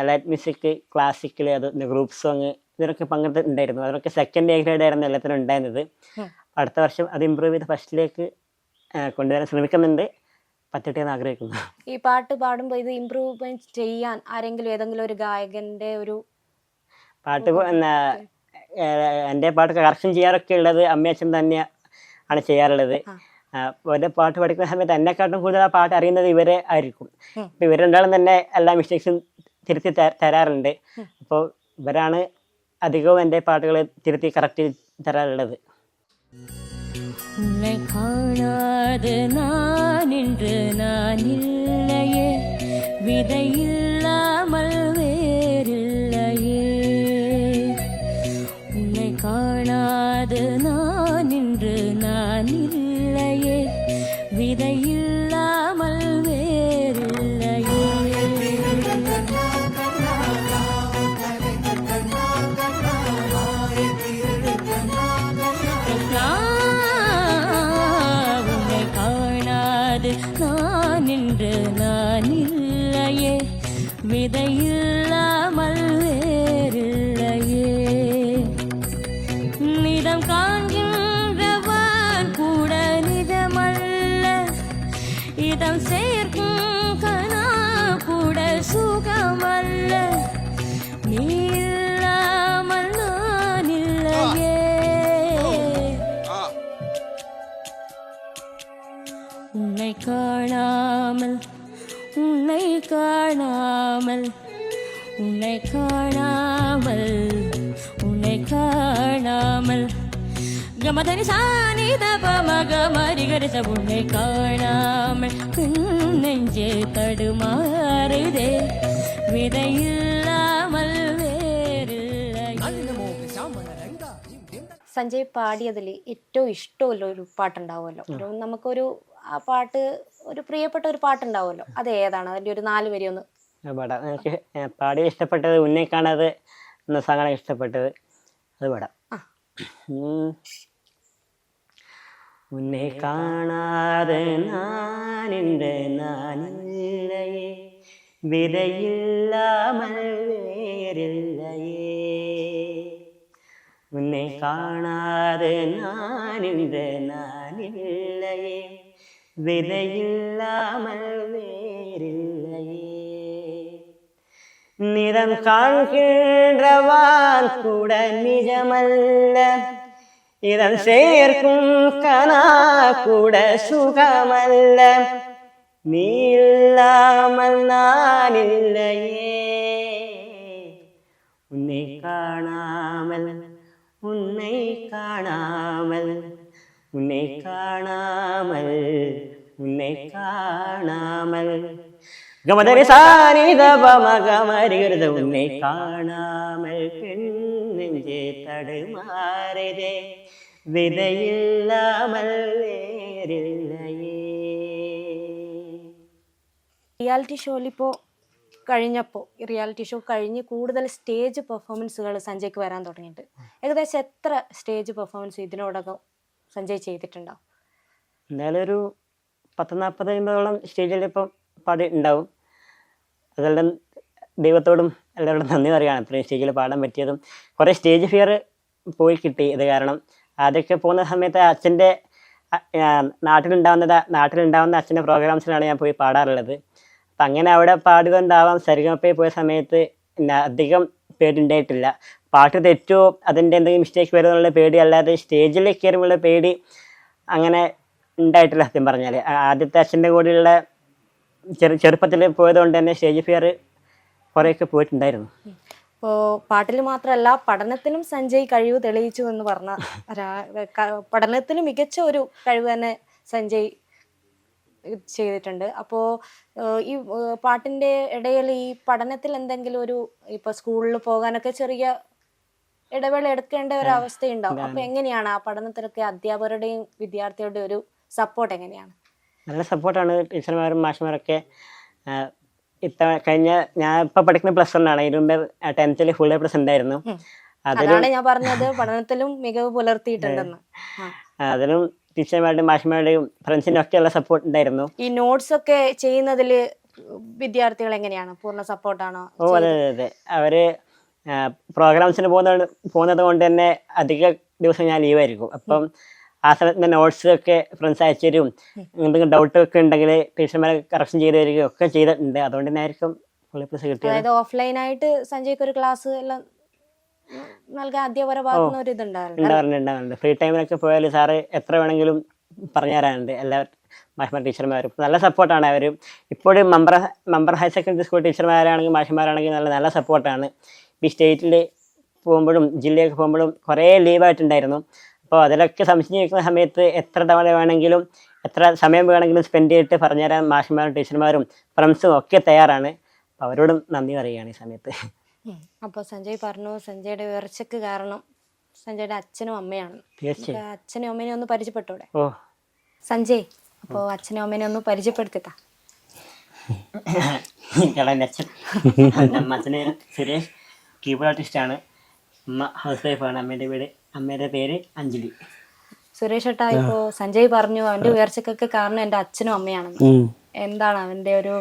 ലൈറ്റ് മ്യൂസിക്, ക്ലാസിക്കൽ, അത് ഗ്രൂപ്പ് സോങ് ഇതിനൊക്കെ പങ്കെടുത്തിട്ടുണ്ടായിരുന്നു. അതിനൊക്കെ സെക്കൻഡ് എ ഗ്രേഡ് ആയിരുന്നു എല്ലാത്തിനും ഉണ്ടായിരുന്നത്. അടുത്ത വർഷം അത് ഇമ്പ്രൂവ് ചെയ്ത് ഫസ്റ്റിലേക്ക് കൊണ്ടുവരാൻ ശ്രമിക്കുന്നുണ്ട്. പറ്റട്ടെ എന്ന് ആഗ്രഹിക്കുന്നു. ഈ പാട്ട് പാടുമ്പോൾ ഇത് ഇമ്പ്രൂവ്മെന്റ് ചെയ്യാൻ ആരെങ്കിലും ഏതെങ്കിലും ഒരു ഗായകന്റെ ഒരു പാട്ട് എൻ്റെ പാട്ട് കറക്ഷൻ ചെയ്യാറൊക്കെ ഉള്ളത് അമ്മയച്ഛൻ തന്നെ ആണ് ചെയ്യാറുള്ളത്. ഒരു പാട്ട് പഠിക്കുന്ന സമയത്ത് എന്നെക്കാട്ടും കൂടുതൽ ആ പാട്ട് അറിയുന്നത് ഇവരെ ആയിരിക്കും. അപ്പോൾ ഇവർ രണ്ടാളും തന്നെ എല്ലാ മിസ്റ്റേക്സും തിരുത്തി തരാറുണ്ട്. അപ്പോൾ ഇവരാണ് അധികവും എൻ്റെ പാട്ടുകൾ തിരുത്തി കറക്റ്റ് തരാറുള്ളത്. உன்னை காணாது நான் இன்று நான் இல்லையே விதை இல்லாமல் வேறில்லையே உன்னை காணாது நான் இன்று நான் இல்லையே விதை இல்லாமல் வேறில்லையே உன்னை காணாது நான் இன்று நான் இல்லையே விதை இல்லாமல் வேறில்லையே நிதம் காண்கின்றவன் கூட நிஜமல்ல இதம் சேர்க்கும் கனா கூட சுகமல்ல நீ இல்லாமல் நான் இல்லையே உன்னை காணாமல் உன்னை காணாமல் உன்னை காணாமல் உன்னை காணாமல் கமதனி சாணி தபமக மரிகரிச உன்னை காணாமல் நெஞ்சே தடுமாறுதே விதையில்லாமல் வேறில்லை. സഞ്ജയ് പാടിയതിൽ ഏറ്റവും ഇഷ്ടമുള്ള ഒരു പാട്ടുണ്ടാവുമല്ലോ, നമുക്കൊരു ആ പാട്ട് ഒരു പ്രിയപ്പെട്ട ഒരു പാട്ടുണ്ടാവുമല്ലോ, അത് ഏതാണ്? അതിൻ്റെ ഒരു 4 വരി ഒന്ന് പാടാം. എനിക്ക് പാടി ഇഷ്ടപ്പെട്ടത് ഉന്നെ കാണാതെ എന്ന സാങ്ങാണ് ഇഷ്ടപ്പെട്ടത്, അത് പാടാം. ഉന്നെ കാണാതെ നാനിൻ്റെ നാനില്ലയേ വിതയില്ലാമൽ വേറില്ലയേ ഉന്നെ കാണാതെ നാനിൻ്റെ നാനില്ലയേ വിതയില്ലാമൽ വേറില്ലയേ നിറം காண்கின்றவான் கூட நிஜமல்ல இதம் சேர்க்கும் கனா கூட சுகமல்ல நீ இல்லாமல் நான் இல்லையே உன்னை காணாமல் உன்னை காணாமல் உன்னை காணாமல் உன்னை காணாமல் கமதரி சானித பமகமரிகிறது உன்னை காணாமல் பெண் நெஞ்சே தடுமாறுதே விதையில்லாமல் വേറില്ലയേ. റിയാലിറ്റി ഷോയിൽ ഇപ്പോൾ കഴിഞ്ഞപ്പോൾ ഈ റിയാലിറ്റി ഷോ കഴിഞ്ഞ് കൂടുതൽ സ്റ്റേജ് പെർഫോമൻസുകൾ സഞ്ജയ്ക്ക് വരാൻ തുടങ്ങിയിട്ട് ഏകദേശം എത്ര സ്റ്റേജ് പെർഫോമൻസ് ഇതിനോടകം സഞ്ജയ് ചെയ്തിട്ടുണ്ടാവും? എന്തായാലും ഒരു 10-40 സ്റ്റേജിൽ ഇപ്പം പാടി ഉണ്ടാവും. അതെല്ലാം ദൈവത്തോടും എല്ലാവരോടും നന്ദി പറയുകയാണ്, ഇത്രയും സ്റ്റേജിൽ പാടാൻ പറ്റിയതും. കുറേ സ്റ്റേജ് ഫിയർ പോയി കിട്ടി. ഇത് കാരണം ആദ്യമൊക്കെ പോകുന്ന സമയത്ത് അച്ഛൻ്റെ നാട്ടിലുണ്ടാവുന്ന അച്ഛൻ്റെ പ്രോഗ്രാംസിലാണ് ഞാൻ പോയി പാടാറുള്ളത്. അപ്പം അങ്ങനെ അവിടെ പാടുകൊണ്ടാവാം സരിഗമപ്പയിൽ പോയ സമയത്ത് അധികം പേടിയുണ്ടായിട്ടില്ല. പാട്ട് തെറ്റോ അതിൻ്റെ എന്തെങ്കിലും മിസ്റ്റേക്ക് വരുമെന്നുള്ള പേടി അല്ലാതെ സ്റ്റേജിൽ കയറുമ്പോഴുള്ള പേടി അങ്ങനെ ഉണ്ടായിട്ടില്ല സത്യം പറഞ്ഞാൽ. ആദ്യത്തെ അച്ഛൻ്റെ കൂടെയുള്ള ചെറുപ്പത്തിൽ പോയതുകൊണ്ട് തന്നെ സ്റ്റേജ് ഫിയർ കുറേയൊക്കെ പോയിട്ടുണ്ടായിരുന്നു. ഇപ്പോൾ പാട്ടിൽ മാത്രമല്ല പഠനത്തിലും സഞ്ജയ് കഴിവ് തെളിയിച്ചു എന്ന് പറഞ്ഞ പഠനത്തിൽ മികച്ച ഒരു കഴിവ് തന്നെ സഞ്ജയ് ചെയ്തിട്ടുണ്ട്. അപ്പോൾ ഈ പാട്ടിൻ്റെ ഇടയിൽ ഈ പഠനത്തിൽ എന്തെങ്കിലും ഒരു ഇപ്പോൾ സ്കൂളിൽ പോകാനൊക്കെ ചെറിയ ഇടവേള എടുക്കേണ്ട ഒരു അവസ്ഥയുണ്ടാവും. അപ്പോൾ എങ്ങനെയാണ് ആ പഠനത്തിലൊക്കെ അധ്യാപകരുടെയും വിദ്യാർത്ഥികളുടെയും ഒരു സപ്പോർട്ട് എങ്ങനെയാണ്? നല്ല സപ്പോർട്ടാണ് ടീച്ചർമാരും മാഷ്മാരൊക്കെ. കഴിഞ്ഞ ഞാൻ ഇപ്പം പഠിക്കുന്ന +1 ആണ്. ഇതിന് മുമ്പ് 10th ഫുൾ A+ ഉണ്ടായിരുന്നു. അതാണ് ഞാൻ പറഞ്ഞത്, പഠനത്തിലും മികവ് പുലർത്തിയിട്ടുണ്ടെന്ന്. അതിനും ടീച്ചർമാരുടെയും മാഷ്മാരുടെയും ഫ്രണ്ട്സിൻ്റെ ഒക്കെ സപ്പോർട്ട് ഉണ്ടായിരുന്നു. ഈ നോട്ട്സ് ഒക്കെ ചെയ്യുന്നതിൽ വിദ്യാർത്ഥികൾ എങ്ങനെയാണ്? പൂർണ്ണ സപ്പോർട്ടാണോ? ഓ അതെ അതെ അതെ. അവർ പ്രോഗ്രാംസിന് പോകുന്നത് കൊണ്ട് തന്നെ അധിക ദിവസം ഞാൻ ലീവായിരിക്കും. അപ്പം ആ സമയത്ത് നോട്ട്സ് ഒക്കെ ഫ്രണ്ട്സ് അയച്ചു തരും. എന്തെങ്കിലും ഡൗട്ട് ഒക്കെ ഉണ്ടെങ്കിൽ ടീച്ചർമാരെ കറക്ഷൻ ചെയ്ത് തരികയും ഒക്കെ ചെയ്തിട്ടുണ്ട്. അതുകൊണ്ട് തന്നെ ആയിരിക്കും ഫുൾ A+ കിട്ടിയത്. അതായത് ഓഫ്ലൈനായിട്ട് സഞ്ജയ്ക്ക് ഒരു ക്ലാസ് എല്ലാം നൽകാൻ അധ്യാപകരുടെ ഭാഗത്തുനിന്ന് ഒരു ഇതുണ്ടായിരുന്നു. ഉണ്ടാവാറുണ്ട്. ഫ്രീ ടൈമിലൊക്കെ പോയാൽ സാറ് എത്ര വേണമെങ്കിലും പറഞ്ഞു തരാനുണ്ട് എല്ലാവരും മാഷ്മാർ ടീച്ചർമാരും നല്ല സപ്പോർട്ടാണ് അവർ. ഇപ്പോഴും മെമ്പർ ഹയർ സെക്കൻഡറി സ്കൂൾ ടീച്ചർമാരാണെങ്കിൽ മാഷ്മാരാണെങ്കിൽ നല്ല സപ്പോർട്ടാണ്. ഈ സ്റ്റേറ്റിൽ പോകുമ്പോഴും ജില്ലയൊക്കെ പോകുമ്പോഴും കുറേ ലീവായിട്ടുണ്ടായിരുന്നു. അപ്പോൾ അതിലൊക്കെ സംശയിക്കുന്ന സമയത്ത് എത്ര തവണ വേണമെങ്കിലും എത്ര സമയം വേണമെങ്കിലും സ്പെൻഡ് ചെയ്തിട്ട് പറഞ്ഞുതരാൻ മാഷ്മാരും ടീച്ചർമാരും ഫ്രണ്ട്സും ഒക്കെ തയ്യാറാണ്. അപ്പോൾ അവരോടും നന്ദി പറയുകയാണ് ഈ സമയത്ത്. അപ്പോൾ സഞ്ജയ് പറഞ്ഞു സഞ്ജയുടെ ഉയർച്ചയ്ക്ക് കാരണം സഞ്ജയുടെ അച്ഛനും അമ്മയാണ്. തീർച്ചയായും. അച്ഛനും അമ്മേനെ ഒന്ന് പരിചയപ്പെട്ടൂടെ? ഓ സഞ്ജയ്, അപ്പോൾ അച്ഛനും അമ്മേനെ ഒന്ന് പരിചയപ്പെടുത്തിത്താ. അച്ഛൻ അച്ഛന് സുരേഷ്, കീബോർഡ് ആർട്ടിസ്റ്റാണ്. അമ്മ ഹൗസ് വൈഫാണ്. അമ്മേൻ്റെ പേര് അഞ്ജലി. സുരേഷ് ഏട്ടാ, ഇപ്പോൾ സഞ്ജയ് പറഞ്ഞു അവന്റെ ഉയർച്ചക്കൊക്കെ കാരണം എൻ്റെ അച്ഛനും അമ്മയാണെന്ന്. എന്താണ് അവന്റെ ഒരു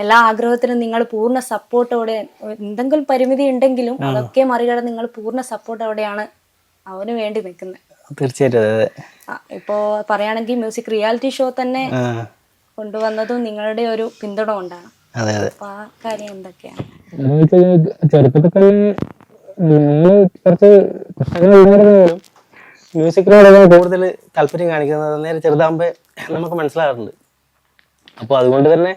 എല്ലാ ആഗ്രഹത്തിനും നിങ്ങൾ പൂർണ്ണ സപ്പോർട്ടോടെ, എന്തെങ്കിലും പരിമിതി ഉണ്ടെങ്കിലും അതൊക്കെ മറികടന്ന് നിങ്ങൾ പൂർണ്ണ സപ്പോർട്ടോടെയാണ് അവന് വേണ്ടി നിൽക്കുന്നത്? തീർച്ചയായിട്ടും. ഇപ്പോ പറയുകയാണെങ്കിൽ മ്യൂസിക് റിയാലിറ്റി ഷോ തന്നെ കൊണ്ടുവന്നതും നിങ്ങളുടെ ഒരു പിന്തുണ കൊണ്ടാണ്. അപ്പൊ ആ കാര്യം എന്തൊക്കെയാണ്? ചെറുപ്പത്തിൽ കുറച്ച് പ്രശ്നങ്ങളുണ്ടായിരുന്നാലും മ്യൂസിക്കിനോടാണ് കൂടുതൽ താല്പര്യം കാണിക്കുന്നത്. നേരെ ചെറുതാകുമ്പോൾ നമുക്ക് മനസ്സിലാകാറുണ്ട്. അപ്പോൾ അതുകൊണ്ട് തന്നെ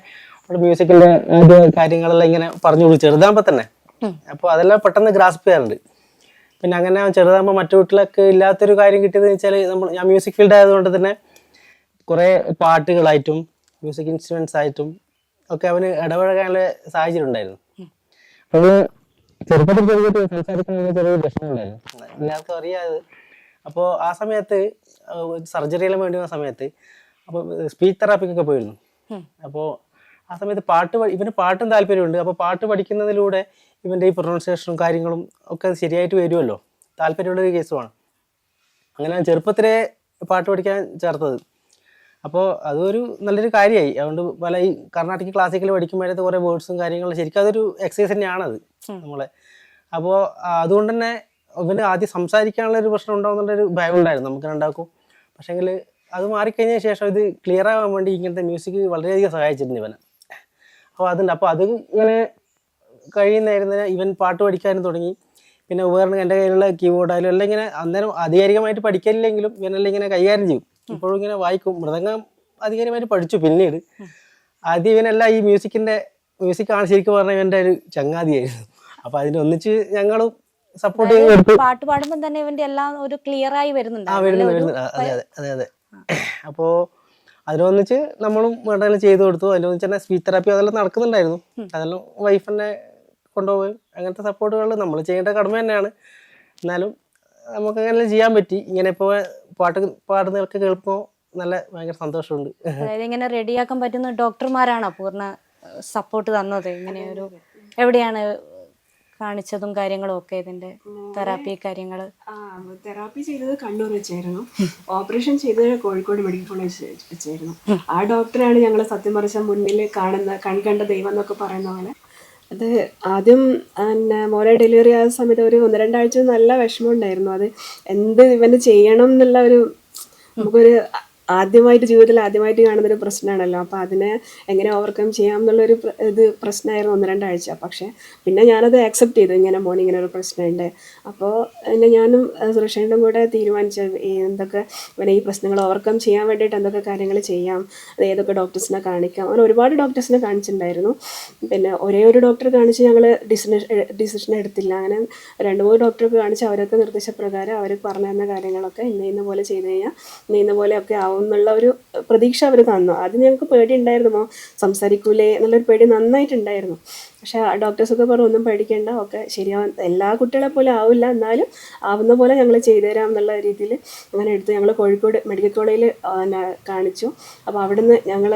മ്യൂസിക്കിന്റെ ആദ്യ കാര്യങ്ങളെല്ലാം ഇങ്ങനെ പറഞ്ഞു കൊടുക്കും ചെറുതാകുമ്പോൾ തന്നെ. അപ്പോൾ അതെല്ലാം പെട്ടെന്ന് ഗ്രാസ്പ് ചെയ്യാറുണ്ട്. പിന്നെ അങ്ങനെ ചെറുതാകുമ്പോൾ മറ്റു വീട്ടിലൊക്കെ ഇല്ലാത്തൊരു കാര്യം കിട്ടിയതെന്ന് വെച്ചാൽ ഞാൻ മ്യൂസിക് ഫീൽഡ് ആയതുകൊണ്ട് തന്നെ കുറേ പാട്ടുകളായിട്ടും മ്യൂസിക് ഇൻസ്ട്രുമെന്റ്സ് ആയിട്ടും ഒക്കെ അവന് ഇടപഴകാനുള്ള സാഹചര്യം ഉണ്ടായിരുന്നു. അപ്പോൾ ചെറുപ്പത്തിൽ സംസാരിക്കുന്ന ചെറിയ പ്രശ്നമുണ്ടായിരുന്നു, എല്ലാവർക്കും അറിയാതെ. അപ്പോൾ ആ സമയത്ത് സർജറിയെല്ലാം വേണ്ടി വന്ന സമയത്ത് അപ്പോൾ സ്പീച്ച് തെറാപ്പിക്കൊക്കെ പോയിരുന്നു. അപ്പോൾ ആ സമയത്ത് ഇവന് പാട്ടും താല്പര്യമുണ്ട്. അപ്പോൾ പാട്ട് പഠിക്കുന്നതിലൂടെ ഇവൻ്റെ ഈ പ്രൊണൗൺസിയേഷനും കാര്യങ്ങളും ഒക്കെ ശരിയായിട്ട് വരുമല്ലോ, താല്പര്യമുള്ളൊരു കേസുമാണ്. അങ്ങനെ ചെറുപ്പത്തിലേ പാട്ട് പഠിക്കാൻ ചേർത്തത്. അപ്പോൾ അതൊരു നല്ലൊരു കാര്യമായി. അതുകൊണ്ട് പല ഈ കർണാട്ടിക് ക്ലാസിക്കൽ പഠിക്കുമ്പോഴത്തെ കുറേ വേർഡ്സും കാര്യങ്ങളും ശരിക്കും അതൊരു എക്സസൈസ് തന്നെയാണത് നമ്മളെ. അപ്പോൾ അതുകൊണ്ട് തന്നെ ഇവന് ആദ്യം സംസാരിക്കാനുള്ള ഒരു പ്രശ്നം ഉണ്ടാവുന്നുള്ളൊരു ഭയം ഉണ്ടായിരുന്നു നമുക്ക് രണ്ടാക്കും. പക്ഷേങ്കിൽ അത് മാറിക്കഴിഞ്ഞ ശേഷം ഇത് ക്ലിയർ ആവാൻ വേണ്ടി ഇങ്ങനത്തെ മ്യൂസിക് വളരെയധികം സഹായിച്ചിട്ടുണ്ട് ഇവനെ. അപ്പോൾ അപ്പോൾ അത് ഇങ്ങനെ കഴിയുന്നതായിരുന്ന ഇവൻ പാട്ട് പഠിക്കാനും തുടങ്ങി. പിന്നെ ഉപകരണം എൻ്റെ കയ്യിലുള്ള കീബോർഡായാലും എല്ലാം ഇങ്ങനെ അന്നേരം ആധികാരികമായിട്ട് പഠിക്കില്ലെങ്കിലും ഇവനെല്ലാം ഇങ്ങനെ കൈകാര്യം ചെയ്യും. ഇപ്പോഴും ഇങ്ങനെ വായിക്കും. മൃദംഗം ആധികാരികമായിട്ട് പഠിച്ചു പിന്നീട്. ആദ്യം ഇവനെല്ലാം ഈ മ്യൂസിക്കാണ് ശരിക്കും പറഞ്ഞാൽ ഇവൻ്റെ ഒരു ചങ്ങാതിയായിരുന്നു. അപ്പോൾ അതിനൊന്നിച്ച് ഞങ്ങളും സപ്പോർട്ട് ചെയ്ത് പാട്ട് പാടുമ്പോൾ തന്നെ ഇവന്റെ എല്ലാം ഒരു ക്ലിയർ ആയി വരുന്നുണ്ട്. അതെ. അപ്പോൾ അതിനൊന്നിച്ച് നമ്മളും വേണ്ടതെല്ലാം ചെയ്തു കൊടുത്തു. അതിനൊന്നിച്ച് തന്നെ സ്പീച്ച് തെറാപ്പി അതെല്ലാം നടക്കുന്നുണ്ടായിരുന്നു. അതെല്ലാം വൈഫിനെ കൊണ്ടുപോയി അങ്ങനത്തെ സപ്പോർട്ടുകൾ നമ്മൾ ചെയ്യേണ്ട കടമ തന്നെയാണ്. എന്നാലും നമുക്ക് അങ്ങനെ ചെയ്യാൻ പറ്റി. ഇങ്ങനെ ഇപ്പോൾ പാടുന്നവർക്ക് കേൾക്കുമ്പോൾ ഭയങ്കര സന്തോഷമുണ്ട്. അതായത് ഇങ്ങനെ റെഡിയാക്കാൻ പറ്റുന്ന ഡോക്ടർമാരാണോ പൂർണ്ണ സപ്പോർട്ട് തന്നത്? ഇങ്ങനെ ഒരു എവിടെയാണ് കാണിച്ചതും കാര്യങ്ങളും ഒക്കെ ഇതിന്റെ തെറാപ്പി കാര്യങ്ങൾ? തെറാപ്പി ചെയ്തത് കണ്ണൂർ വെച്ചായിരുന്നു. ഓപ്പറേഷൻ ചെയ്തത് കോഴിക്കോട് മെഡിക്കൽ കോളേജ് വെച്ചായിരുന്നു. ആ ഡോക്ടറാണ് ഞങ്ങൾ സത്യം പറഞ്ഞ മുന്നിൽ കണ്ട ദൈവം എന്നൊക്കെ പറയുന്ന പോലെ. അത് ആദ്യം മോനെ ഡെലിവറി ആയ സമയത്ത് ഒരു 1-2 ആഴ്ച നല്ല വിഷമം ഉണ്ടായിരുന്നു. അത് എന്ത് ഇവന് ചെയ്യണം എന്നുള്ള ഒരു നമുക്കൊരു ജീവിതത്തിൽ ആദ്യമായിട്ട് കാണുന്നൊരു പ്രശ്നമാണല്ലോ. അപ്പോൾ അതിനെ എങ്ങനെ ഓവർകം ചെയ്യാം എന്നുള്ളൊരു പ്രശ്നമായിരുന്നു 1-2 ആഴ്ച. പക്ഷേ പിന്നെ ഞാനത് ആക്സെപ്റ്റ് ചെയ്തു. ഇങ്ങനെ ഒരു പ്രശ്നമുണ്ട്. അപ്പോൾ പിന്നെ ഞാനും സുരക്ഷയുടെ കൂടെ തീരുമാനിച്ചു എന്തൊക്കെ പിന്നെ ഈ പ്രശ്നങ്ങൾ ഓവർകം ചെയ്യാൻ വേണ്ടിയിട്ട് എന്തൊക്കെ കാര്യങ്ങൾ ചെയ്യാം, അത് ഏതൊക്കെ ഡോക്ടേഴ്സിനെ കാണിക്കാം. അങ്ങനെ ഒരുപാട് ഡോക്ടേഴ്സിനെ കാണിച്ചിട്ടുണ്ടായിരുന്നു. പിന്നെ ഒരേ ഒരു ഡോക്ടറെ കാണിച്ച് ഞങ്ങൾ ഡിസിഷൻ എടുത്തില്ല. അങ്ങനെ 2-3 ഡോക്ടർക്ക് കാണിച്ച് അവരൊക്കെ നിർദ്ദേശപ്രകാരം അവർ പറഞ്ഞു തന്ന കാര്യങ്ങളൊക്കെ ഇന്ന പോലെ ചെയ്ത് കഴിഞ്ഞാൽ ഇന്ന പോലെയൊക്കെ ആവും എന്നുള്ള ഒരു പ്രതീക്ഷ അവർ തന്നു. ആദ്യം ഞങ്ങൾക്ക് പേടി ഉണ്ടായിരുന്നു, സംസാരിക്കൂലേ എന്നുള്ളൊരു പേടി നന്നായിട്ടുണ്ടായിരുന്നു. പക്ഷേ ഡോക്ടേഴ്സൊക്കെ പറഞ്ഞു ഒന്നും പേടിക്കേണ്ട, ഒക്കെ ശരിയാവും, എല്ലാ കുട്ടികളെ പോലെ ആവില്ല, എന്നാലും ആവുന്ന പോലെ ഞങ്ങൾ ചെയ്തു തരാം എന്നുള്ള രീതിയിൽ അങ്ങനെ എടുത്ത് ഞങ്ങൾ കോഴിക്കോട് മെഡിക്കൽ കോളേജിൽ കാണിച്ചു. അപ്പോൾ അവിടുന്ന് ഞങ്ങൾ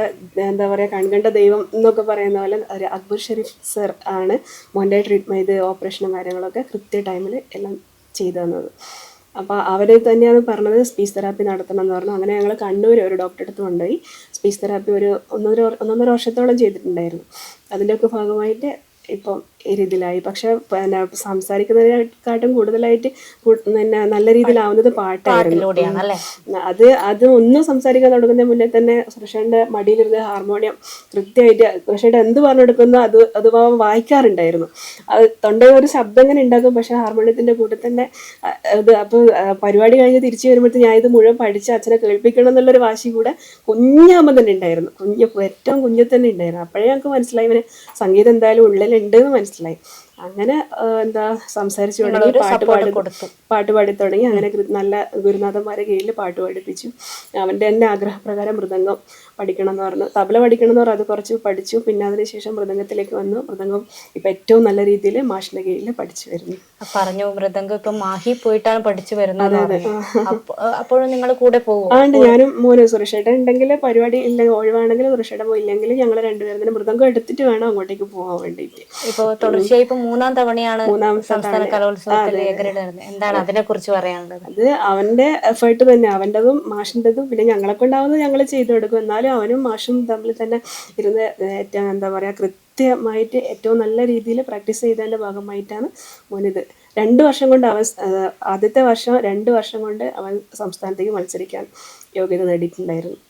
എന്താ പറയുക കൺകണ്ട ദൈവം എന്നൊക്കെ പറയുന്ന പോലെ ഒരു അക്ബർ ഷെരീഫ് സർ ആണ് മോൻ്റെ ട്രീറ്റ്മെൻറ്റ് ഓപ്പറേഷനും കാര്യങ്ങളൊക്കെ കൃത്യ ടൈമിൽ എല്ലാം ചെയ്തു തന്നത്. അപ്പോൾ അവർ തന്നെയാണ് പറഞ്ഞത് സ്പീച്ച് തെറാപ്പി നടത്തണം എന്ന് പറഞ്ഞു. അങ്ങനെ ഞങ്ങൾ കണ്ണൂർ ഒരു ഡോക്ടറെ അടുത്ത് കൊണ്ടുപോയി സ്പീച്ച് തെറാപ്പി ഒരു 1.5 വർഷത്തോളം ചെയ്തിട്ടുണ്ടായിരുന്നു. അതിൻ്റെയൊക്കെ ഭാഗമായിട്ട് ഇപ്പം ഈ രീതിയിലായി. പക്ഷെ പിന്നെ സംസാരിക്കുന്നതിനെക്കാട്ടും കൂടുതലായിട്ട് പിന്നെ നല്ല രീതിയിലാവുന്നത് പാട്ടായിരുന്നു. അത് ഒന്നും സംസാരിക്കാൻ തുടങ്ങുന്നതിന് മുന്നേ തന്നെ സുരേഷേട്ടൻ്റെ മടിയിലിരുന്ന് ഹാർമോണിയം കൃത്യമായിട്ട് സുരേഷേട്ടൻ എന്ത് പറഞ്ഞെടുക്കുന്നോ അത് വായിക്കാറുണ്ടായിരുന്നു. അത് തൊണ്ടയിൽ ഒരു ശബ്ദം ഇങ്ങനെ ഉണ്ടാക്കും, പക്ഷെ ഹാർമോണിയത്തിൻ്റെ കൂടെ തന്നെ ഇത്. അപ്പോൾ പരിപാടി കഴിഞ്ഞ് തിരിച്ചു വരുമ്പോഴത്തേക്ക് ഞാൻ ഇത് മുഴുവൻ പഠിച്ച് അച്ഛനെ കേൾപ്പിക്കണം എന്നുള്ളൊരു വാശി കൂടെ കുഞ്ഞാകുമ്പോൾ തന്നെ ഉണ്ടായിരുന്നു. ഏറ്റവും കുഞ്ഞിൽ തന്നെ ഉണ്ടായിരുന്നു. അപ്പോഴേ ഞങ്ങൾക്ക് മനസ്സിലായി ഇവന് സംഗീതം എന്തായാലും ഉള്ളിലുണ്ട് എന്ന് മനസ്സിലായി. അങ്ങനെ എന്താ സംസാരിച്ചു തുടങ്ങി, പാട്ട് പാടി തുടങ്ങി. അങ്ങനെ നല്ല ഗുരുനാഥന്മാരെ കീഴിൽ പാട്ട് പഠിപ്പിച്ചു. അവൻ്റെ തന്നെ ആഗ്രഹപ്രകാരം മൃദംഗം പഠിക്കണം എന്ന് പറഞ്ഞു, തബല പഠിക്കണം എന്ന് പറഞ്ഞു. അത് കുറച്ച് പഠിച്ചു. പിന്നെ അതിനുശേഷം മൃദംഗത്തിലേക്ക് വന്നു. മൃദംഗം ഇപ്പം ഏറ്റവും നല്ല രീതിയിൽ മാഷിൻ്റെ കീഴിൽ പഠിച്ചു വരുന്നു. പറഞ്ഞു മൃദംഗം ഇപ്പം മാഹി പോയിട്ടാണ് പഠിച്ചു വരുന്നത്. അപ്പോഴും നിങ്ങൾ കൂടെ പോകും? ഉണ്ട്, ഞാനും മോനും. സുരേഷേട്ടൻ ഉണ്ടെങ്കിൽ പരിപാടി ഇല്ലെങ്കിൽ ഒഴിവാണെങ്കിൽ സുരേഷേട്ടൻ പോയില്ലെങ്കിൽ ഞങ്ങൾ രണ്ടുപേരും തന്നെ മൃദംഗം എടുത്തിട്ട് വേണം അങ്ങോട്ടേക്ക് പോകാൻ വേണ്ടിയിട്ട്. ഇപ്പോൾ തുടർച്ചയായി ഇപ്പം 3ാം തവണയാണ് സംസ്ഥാന കലോത്സവത്തിൽ എ ഗ്രേഡ് വരുന്നത്. എന്താണ് അതിനെ കുറിച്ച് പറയാനുള്ളത്? അത് അവന്റെ എഫേർട്ട് തന്നെ, അവൻ്റെതും മാഷിൻ്റെതും. പിന്നെ ഞങ്ങളെ കൊണ്ടാവുന്നത് ഞങ്ങൾ ചെയ്തു കൊടുക്കും. എന്നാലും അവനും മാഷും തമ്മിൽ തന്നെ ഇരുന്ന് ഏറ്റവും എന്താ പറയുക കൃത്യമായിട്ട് ഏറ്റവും നല്ല രീതിയിൽ പ്രാക്ടീസ് ചെയ്തതിൻ്റെ ഭാഗമായിട്ടാണ് മോനിത് 2 വർഷം കൊണ്ട് അവൻ ആദ്യത്തെ വർഷം 2 വർഷം കൊണ്ട് അവൻ സംസ്ഥാനത്തേക്ക് മത്സരിക്കാൻ യോഗ്യത നേടിയിട്ടുണ്ടായിരുന്നു.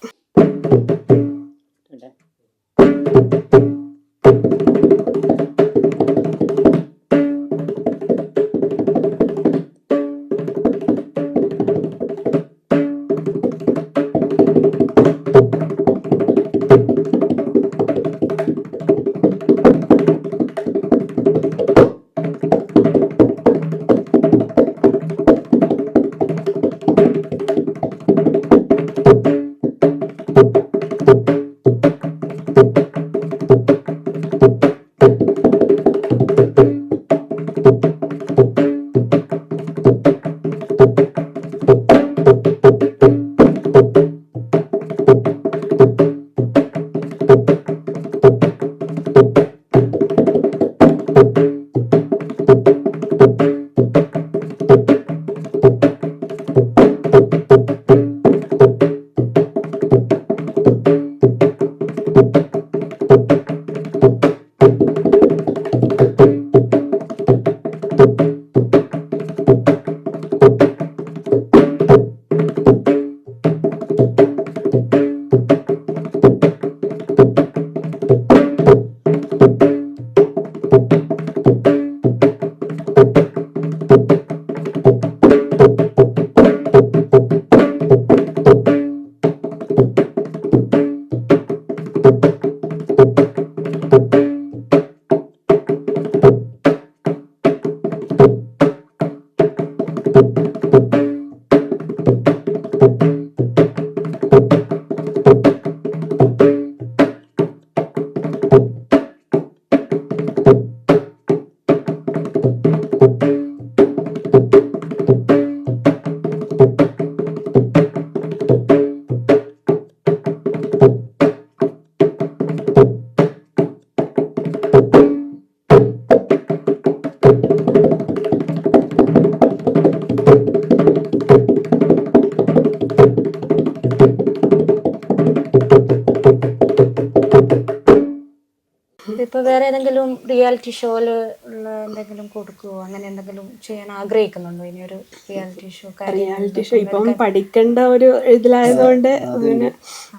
ഇപ്പൊ വേറെ ഏതെങ്കിലും റിയാലിറ്റി ഷോയില് ഉള്ള എന്തെങ്കിലും കൊടുക്കുവോ, അങ്ങനെ എന്തെങ്കിലും ചെയ്യാൻ ആഗ്രഹിക്കുന്നുണ്ടോ? ഇനി ഒരു റിയാലിറ്റി ഷോ ഇപ്പം പഠിക്കേണ്ട ഒരു ഇതിലായതുകൊണ്ട്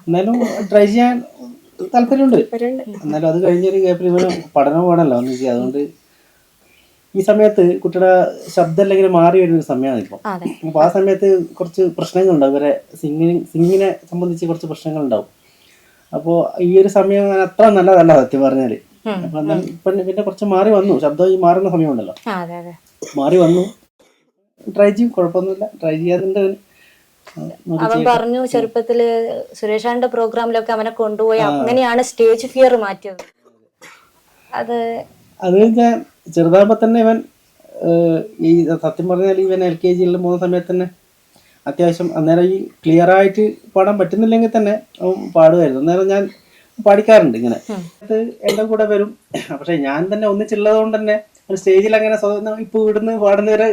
എന്നാലും ട്രൈ ചെയ്യാൻ താല്പര്യമുണ്ട്. എന്നാലും അത് കഴിഞ്ഞൊരു ഗ്യാപ്പിൽ ഇവന് പഠനം വേണമല്ലോ ഒന്ന് ചെയ്യാം. അതുകൊണ്ട് ഈ സമയത്ത് കുട്ടിയുടെ ശബ്ദം അല്ലെങ്കിൽ മാറി വരുന്ന സമയമാണ് ഇപ്പം. അപ്പൊ ആ സമയത്ത് കുറച്ച് പ്രശ്നങ്ങളുണ്ടാവും. ഇവരെ സിംഗിങ്ങിനെ സംബന്ധിച്ച് കുറച്ച് പ്രശ്നങ്ങളുണ്ടാവും. അപ്പോൾ ഈ ഒരു സമയം അത്ര നല്ലതല്ല സത്യം പറഞ്ഞാല്. അപ്പൊ പിന്നെ കുറച്ച് മാറി വന്നു, ശബ്ദം ഈ മാറുന്ന സമയമുണ്ടല്ലോ, മാറി വന്നു. ട്രൈ ചെയ്യും, കുഴപ്പമൊന്നുമില്ല. ട്രൈ ചെയ്യാതിന്റെ അവൻ പറഞ്ഞു ചെറുപ്പത്തില് സുരേഷാന്റെ പ്രോഗ്രാമിലൊക്കെ അവനെ കൊണ്ടുപോയി അങ്ങനെയാണ് സ്റ്റേജ് ഫിയർ മാറ്റിയത്. അത് ഞാൻ ചെറുതാകുമ്പോ തന്നെ ഇവൻ ഈ സത്യം പറഞ്ഞാൽ ഇവൻ LKG പോകുന്ന സമയത്ത് തന്നെ അത്യാവശ്യം അന്നേരം ഈ ക്ലിയർ ആയിട്ട് പാടാൻ പറ്റുന്നില്ലെങ്കിൽ തന്നെ അവൻ പാടുമായിരുന്നു. അന്നേരം ഞാൻ പാടിക്കാറുണ്ട് ഇങ്ങനെ. അത് എൻ്റെ കൂടെ വരും. പക്ഷെ ഞാൻ തന്നെ ഒന്നിച്ചുള്ളത് കൊണ്ട് തന്നെ സ്റ്റേജിൽ അങ്ങനെ ഇപ്പൊ ഇവിടുന്ന് പാടുന്നവരെ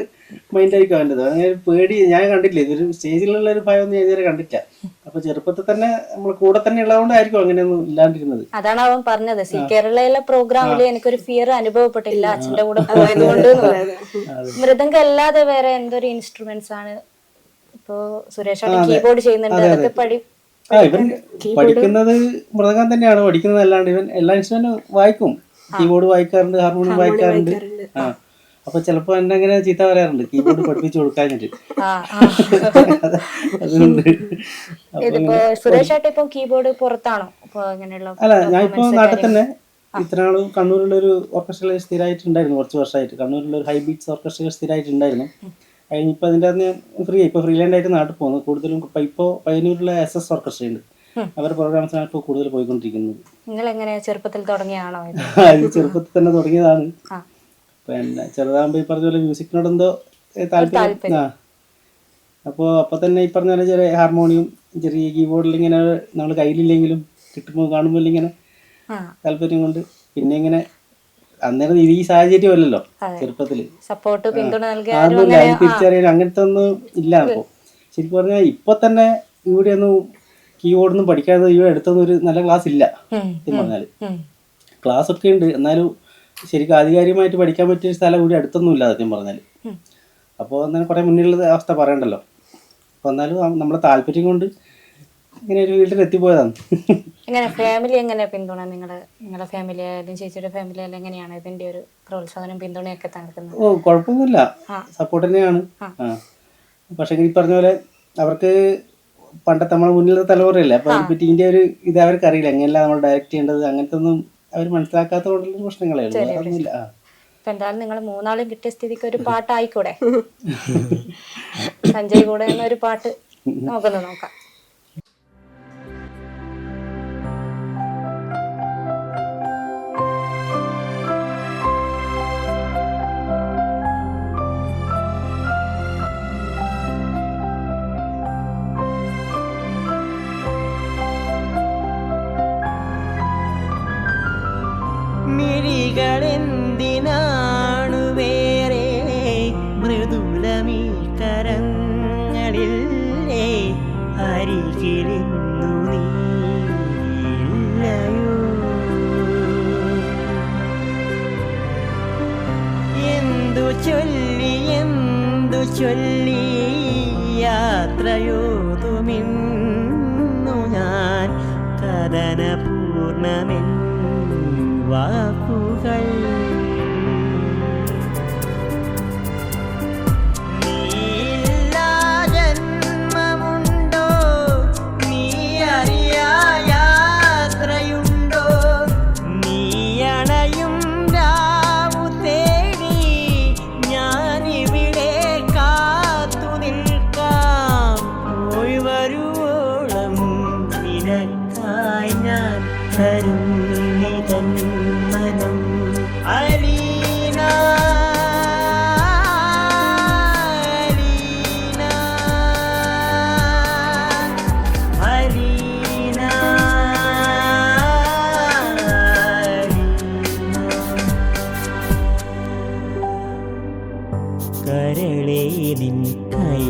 മൈൻഡ് ആയിരിക്കും അവൻ്റെത്. അങ്ങനെ പേടി ഞാൻ കണ്ടില്ല, ഇതൊരു സ്റ്റേജിലുള്ള ഒരു ഭയമൊന്നും ഞാൻ ഇതുവരെ കണ്ടില്ല. അപ്പൊ ചെറുപ്പത്തിൽ തന്നെ നമ്മൾ കൂടെ തന്നെ ഉള്ളതുകൊണ്ടായിരിക്കും അങ്ങനെയൊന്നും ഇല്ലാണ്ടിരുന്നത്. അതാണ് അവൻ പറഞ്ഞത്, സി കേരളയിലെ പ്രോഗ്രാമിൽ എനിക്കൊരു ഫിയർ അനുഭവപ്പെട്ടില്ല അച്ഛന്റെ കൂടെ പോയതുകൊണ്ട്. മൃദംഗം അല്ലാതെ വേറെ എന്തൊരു ഇൻസ്ട്രുമെന്റ്സ് ആണ് ഇപ്പോ സുരേഷ് കീബോർഡ് ചെയ്യുന്നുണ്ട്, അതൊക്കെ ഇവൻ പഠിക്കുന്നത് മൃദംഗം തന്നെയാണ് പഠിക്കുന്നത്. അല്ലാണ്ട് ഇവൻ എല്ലാ ഇൻസ്ട്രുമെന്റും വായിക്കും. കീബോർഡ് വായിക്കാറുണ്ട്, ഹാർമോണിയം വായിക്കാറുണ്ട്. അപ്പൊ ചിലപ്പോ എന്നെ അങ്ങനെ ചീത്ത പറയാറുണ്ട് കീബോർഡ് പഠിപ്പിച്ചു കൊടുക്കാഞ്ഞിട്ട്. അതുകൊണ്ട് സുരേഷ് ഏട്ടൻ ഇപ്പൊ കീബോർഡ് പുറത്താണോ ഇങ്ങനെയുള്ള? അല്ല, ഞാൻ ഇപ്പൊ നാട്ടിൽ തന്നെ ഇത്രനാളും കണ്ണൂരിലുള്ള ഒരു ഓർക്കസ്ട്രയിൽ സ്ഥിരമായിട്ടുണ്ടായിരുന്നു. കുറച്ച് വർഷമായിട്ട് കണ്ണൂരിലുള്ള ഒരു ഹൈ ബീറ്റ്സ് ഓർക്കസ്ട്രയിൽ സ്ഥിരമായിട്ടുണ്ടായിരുന്നു. കഴിഞ്ഞിപ്പോൾ അതിൻ്റെ അകത്ത് ഇപ്പൊ ഫ്രീലാൻഡ് ആയിട്ട് നാട്ടിൽ പോകുന്നു. കൂടുതലും ഇപ്പോൾ പയ്യന്നൂരിലെ SS ഓർക്കസ്ട്ര ഉണ്ട്, അവരുടെ പ്രോഗ്രാംസാണ് ഇപ്പോൾ കൂടുതൽ പോയിക്കൊണ്ടിരിക്കുന്നത്. നിങ്ങൾ എങ്ങനെ ചെറുപ്പത്തിൽ തുടങ്ങിയാണോ? ഇത് ചെറുപ്പത്തിൽ തന്നെ തുടങ്ങിയതാണ്. പിന്നെ ചെറുതാകുമ്പോൾ ഈ പറഞ്ഞ പോലെ മ്യൂസിക്കിനോടെന്തോ താല്പര്യം. അപ്പോൾ തന്നെ ഈ പറഞ്ഞ പോലെ ചെറിയ ഹാർമോണിയം, ചെറിയ കീബോർഡിൽ ഇങ്ങനെ നമ്മൾ കയ്യിലില്ലെങ്കിലും കിട്ടുമ്പോൾ കാണുമ്പോൾ ഇങ്ങനെ താല്പര്യം കൊണ്ട് പിന്നെ ഇങ്ങനെ അന്നേരം ഈ സാഹചര്യം അല്ലല്ലോ ചെറുപ്പത്തില് സപ്പോർട്ട് പിന്തുണ അതൊന്നുമില്ല, അത് തിരിച്ചറിയാൻ അങ്ങനത്തെ ഒന്നും ഇല്ല. അപ്പോൾ ശരിക്കും പറഞ്ഞാൽ ഇപ്പൊ തന്നെ ഇവിടെ ഒന്നും കീബോർഡൊന്നും പഠിക്കാതെ ഇവിടെ അടുത്തൊന്നും ഒരു നല്ല ക്ലാസ് ഇല്ല. പറഞ്ഞാല് ക്ലാസ് ഒക്കെ ഉണ്ട്, എന്നാലും ശരിക്കും ആധികാരികമായിട്ട് പഠിക്കാൻ പറ്റിയ സ്ഥലം കൂടി അടുത്തൊന്നും ഇല്ല സത്യം പറഞ്ഞാല്. അപ്പോൾ അങ്ങനെ കുറെ മുന്നിലുള്ള അവസ്ഥ പറയണ്ടല്ലോ. അപ്പൊ എന്നാലും നമ്മുടെ താല്പര്യം കൊണ്ട് ഇങ്ങനെ ഒരു വീട്ടിൽ എത്തിപ്പോയതാണ്. എങ്ങനെ ഫാമിലി എങ്ങനെ പിന്തുണ? നിങ്ങളുടെ ഫാമിലി ആയാലും ചേച്ചിയുടെ ഫാമിലി ആയാലും എങ്ങനെയാണ് ഇതിന്റെ ഒരു പ്രോത്സാഹനം പിന്തുണയൊക്കെ നൽകുന്നത്? ഓ, കുഴപ്പമൊന്നുമില്ല, സപ്പോർട്ട് തന്നെയാണ്. പക്ഷെ ഈ പറഞ്ഞ പോലെ അവർക്ക് പണ്ടത്തെ നമ്മളെ മുന്നിലത്തെ തലമുറയല്ലേ, അപ്പൊ അതിനെപ്പറ്റി ഇതിന്റെ ഒരു ഇത് അവർക്ക് അറിയില്ല, എങ്ങനെയല്ല നമ്മൾ ഡയറക്റ്റ് ചെയ്യേണ്ടത്, അങ്ങനത്തെ ഒന്നും അവർ മനസ്സിലാക്കാത്ത കൊണ്ടുള്ള പ്രശ്നങ്ങളേ ഉള്ളൂ, അതൊന്നുമില്ല. ഇപ്പൊ എന്തായാലും നിങ്ങൾ മൂന്നാളും കിട്ടിയ സ്ഥിതിക്ക് ഒരു പാട്ടായിക്കൂടെ? സഞ്ജയ് കൂടെ എന്നൊരു പാട്ട് നോക്കാം. മിഴികളെന്തിനാണു വേറെ മൃദുലമീ കരങ്ങളില്ലേ, അരികിലിന്നു നീല്ലയോ. എന്തു ചൊല്ലി യാത്രയോതുമിന്നു ഞാൻ കഥനപൂർണമെൻ വാക്കുകൾ. നീയില്ലാ ജന്മമുണ്ടോ, നീ അറിയാ യാത്രയുണ്ടോ, നീയണയും രാവു തേടി ഞാനിവിടെ കാത്തു നിൽക്കാം. പോയി വരുവോളം നിനക്കായി ഞാൻ തരും മനം. അലീന അലീന കരളേ നിൻ കൈ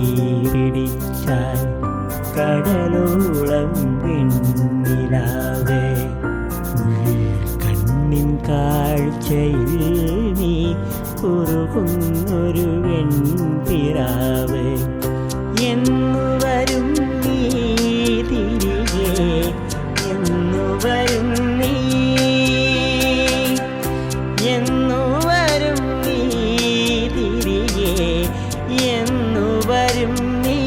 പിടിച്ചാൽ കടലോളം വെണ്ണിലാവേ, കണ്ണിൻ കാഴ്ചയിൽ നീ കുറുകുന്നൊരു വെൺപിറാവ്. എന്നു വരും നീ തിരികെ, എന്നു വരും നീ, എന്നു വരും നീ തിരികെ, എന്നു വരും നീ.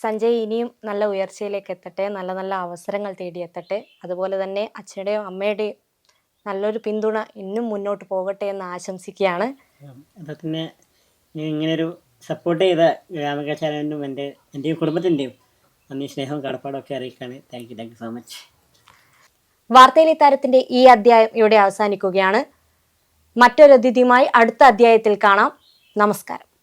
സഞ്ജയ് ഇനിയും നല്ല ഉയർച്ചയിലേക്ക് എത്തട്ടെ, നല്ല നല്ല അവസരങ്ങൾ തേടിയെത്തട്ടെ. അതുപോലെ തന്നെ അച്ഛൻ്റെയും അമ്മയുടെയും നല്ലൊരു പിന്തുണ ഇന്നും മുന്നോട്ട് പോകട്ടെ എന്ന് ആശംസിക്കുകയാണ്. അപ്പോൾ പിന്നെ ഇങ്ങനെയൊരു സപ്പോർട്ട് ചെയ്ത ഗ്രാമിക ചാനലിനും എൻ്റെ കുടുംബത്തിൻ്റെയും നന്ദി, സ്നേഹവും കടപ്പാടും ഒക്കെ അറിയിക്കുകയാണ്. Thank you so much. വാർത്തയിലെ താരത്തിന്റെ ഈ അധ്യായം ഇവിടെ അവസാനിക്കുകയാണ്. മറ്റൊരു അതിഥിയുമായി അടുത്ത അധ്യായത്തിൽ കാണാം. നമസ്കാരം.